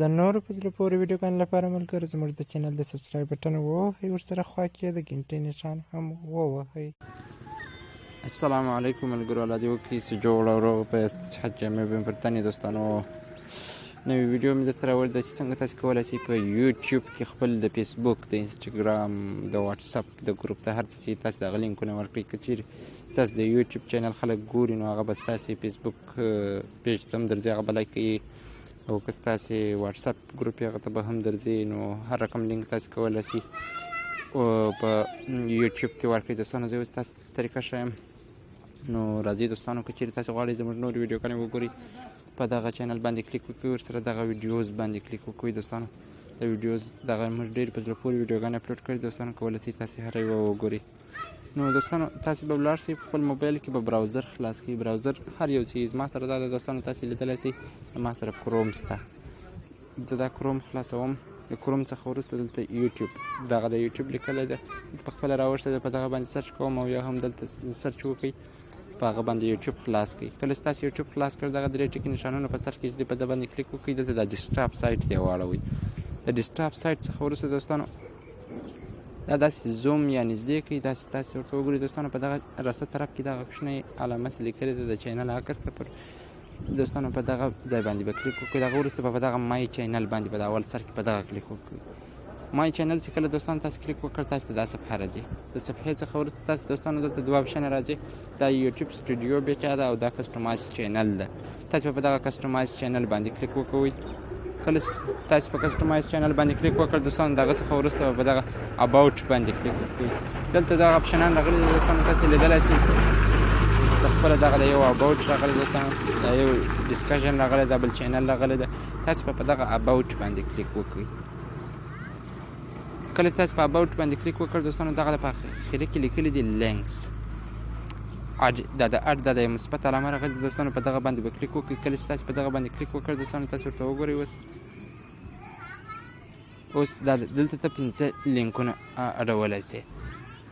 د نورو په زړه پورې ویډیوګانو لپاره ملګري زموږ د چینل د سبسکرایب بټن ووهئ، ورسره خوا کې د ګنټۍ نښان هم ووهئ. السلام علیکم ملګرو، الله دې وکړي چې جوړ او روغ په صحت جامع بیم پر تنې دوستانو. نوې ویډیو مې درته راوړې ده چې څنګه تاسې کولی شئ په یوټیوب کې خپل د فیسبوک، د انسټاګرام، د واتساپ د ګروپ د هر څه چې تاسې د هغه لینکونه ورکړئ. که چیرې ستاسې د یوټیوب چینل خلک ګوري نو هغه به ستاسې فیسبوک پیج ته هم درځي، هغه به لایک کوي، او که ستاسې واتساپ ګروپ هغه ته به هم درځي. نو هر رقم لینک تاسې کولی شئ په یوټیوب کې ورکړئ دوستانو. زه اوس تاسې طریقه ښیم. نو راځئ دوستانو، که چیرې تاسې غواړئ زموږ نورې ویډیوګانې وګورئ، په دغه چینل باندې کلیک وکړئ، ورسره دغه ویډیوز باندې کلیک وکړئ دوستانو. د ویډیوز دغه موږ ډېرې په زړه پورې ویډیوګانې اپلوډ کړي دوستانو، کولی شئ تاسې هره یوه وګورئ. نو دوستانو تاسې به ولاړ شئ، په خپل موبایل کې به براوزر خلاص کړئ. براوزر هر یو څیز ما سره دا ده دوستانو، تاسې لیدلی شئ ما سره کروم شته. زه دا کروم خلاصوم. د کروم څخه وروسته دلته یوټیوب، دغه د یوټیوب لیکلی ده، په خپله راوښتی ده، په دغه باندې سرچ کوم او یا هم دلته سرچ وکړئ، په هغه باندې یوټیوب خلاص کړئ. کله چې تاسې یوټیوب خلاص کړئ، دغه درې ټکي نښانونه په سر کې چې دي په ده باندې کلیک وکړئ، دلته د ډیسکټاپ سایټ ته یې واړوئ. د ډیسکټاپ سایټ څخه وروسته دوستانو دا داسې زوم یا نږدې کړئ، داسې تاسې ورته وګورئ دوستانو. په دغه راسته طرف کې دغه کوچنۍ علامه چې لیکلې ده د چینل عکس ته پر دوستانو، په دغه ځای باندې به کلیک وکړئ. دغه وروسته به په دغه مای چینل باندې په د اول سر کې په دغه کلیک وکړئ. مای چینل چې کله دوستانو تاسې کلیک وکړ، تاسې ته دا صفحه راځي. د صفحې څخه وروسته تاسې دوستانو دلته دوه اپشنه راځي، دا یوټیوب سټوډیو بیچا ده او دا کسټمایز چینل ده. تاسې به په دغه کسټمایز چینل باندې کلیک وکوئ. کله چې تاسې په کسټمایز چینل باندې کلیک وکړ دوستانو، دغه څخه وروسته به په دغه اباوټ باندې کلیک وکړئ. دلته دغه اپشنان راغلي دي دوستانو، تاسې لیدلی شئ په خپله دغه د یو اباوټ راغلی دوستانو، دا یو ډسکشن راغلی، دا بل چینل راغلی ده. تاسې به په دغه اباوټ باندې کلیک وکړئ. کله چې تاسې په اباوټ باندې کلیک وکړ دوستانو، دغه په اخري کې لیکلي دي لینکس اډ، دا د اډ دا د مثبت علامه راغلې دوستانو، په دغه باندې به کلیک وکړئ. کله چې تاسې په دغه باندې کلیک وکړ دوستانو، تاسې ورته وګورئ. اوس دا دلته ته 5 لینکونه اډولی شئ.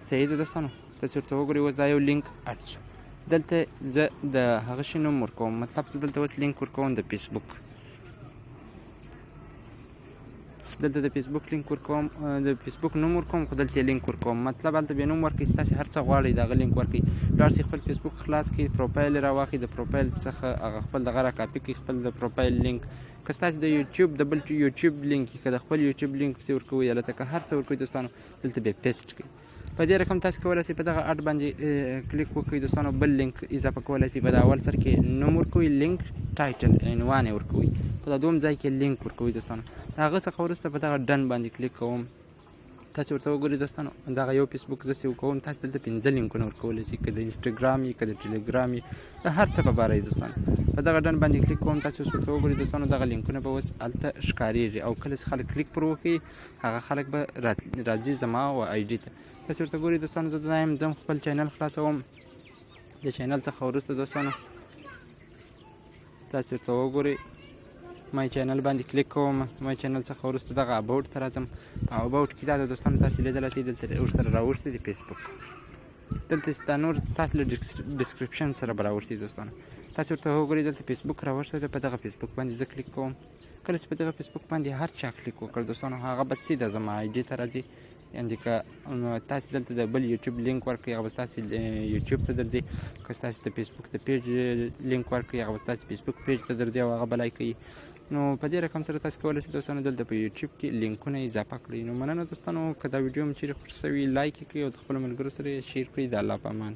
صحیح ده دوستانو، تاسې ورته وګورئ. اوس دا یو لینک اډ شو. دلته زه د هغه شي نوم ورکوم، مطلب زه دلته اوس لینک ورکوم د فیسبوک. دلته د فیسبوک لینک ورکوم، د فیسبوک نوم ورکوم، خو دلته لینک ورکوم. مطلب هلته بیا نوم ورکړئ، ستاسې هر څه غواړئ د هغه لینک ورکړئ. لاړ شئ خپل فیسبوک خلاص کړئ، پروفایل یې راواخلئ، د پروفایل څخه هغه خپل دغه راکاپي کړئ، خپل د پروفایل لینک. که ستاسې د یوټیوب د بل یوټیوب لینک وي، که د خپل یوټیوب لینک پسې ورکوئ، هلته که هر څه ورکوئ دوستانو، دلته بیا پیسټ کړئ. په دې رقم تاسې کولی شئ په دغه اډ باندې کلیک وکړئ دوستانو، بل لینک اضافه کولی شئ. په د اول سر کې نوم ورکوئ، لینک ټایټل عنوان یې ورکوئ، په د دوم ځای کې لینک ورکوئ دوستانو. د هغه څخه وروسته په دغه ډن باندې کلیک کوم. تاسې ورته وګورئ دوستانو، دغه یو فیسبوک زه چې وکوم، تاسې دلته 5 لینکونه ورکولی شئ، که د انسټاګرام وي، که د ټلیګرام وي، د هر څه په باره یې دوستانو. په دغه ډن باندې کلیک کوم. تاسې اوس ورته وګورئ دوستانو، دغه لینکونه به اوس هلته ښکارېږي، او کله چې خلک کلیک پر وکړي، هغه خلک به راځي زما و آی ډي ته. تاسې ورته ګورئ دوستانو، زه دا یم ځم خپل چینل خلاصوم. د چینل څخه وروسته دوستانو تاسې ورته وګورئ، مای چینل باندې کلیک کوم. مای چینل څخه وروسته دغه اباوټ ته راځم. په اباوټ کې دا د دوستانو تاسې لیدلی شئ، دلته ورسره راوښتی دی فیسبوک. دلته ستا نور ستاسې له ډسکرپشن سره به راوښتي دوستانو. تاسې ورته وګورئ، دلته فیسبوک راوښتی دی، په دغه فیسبوک باندې زه کلیک کوم. کله چې په دغه فیسبوک باندې هر چا کلیک وکړ دوستانو، هغه به سیده زما آی ډي ته راځي. یعنې که تاسې دلته د بل یوټیوب لینک ورکړئ، هغه به ستاسې یوټیوب ته درځي. که ستاسې د فیسبوک د پیج لینک ورکړئ، هغه به ستاسې فیسبوک پیج ته درځي او هغه به لایک کوي. نو په دې رقم سره تاسې کولی شئ دوستانو دلته په یوټیوب کې لینکونه اضافه کړئ. نو مننه دوستانو، که دا ویډیو مو چیرې خوښ شوي، لایک یې کړئ او د خپلو ملګرو سره یې شیر کړئ. د الله په امان.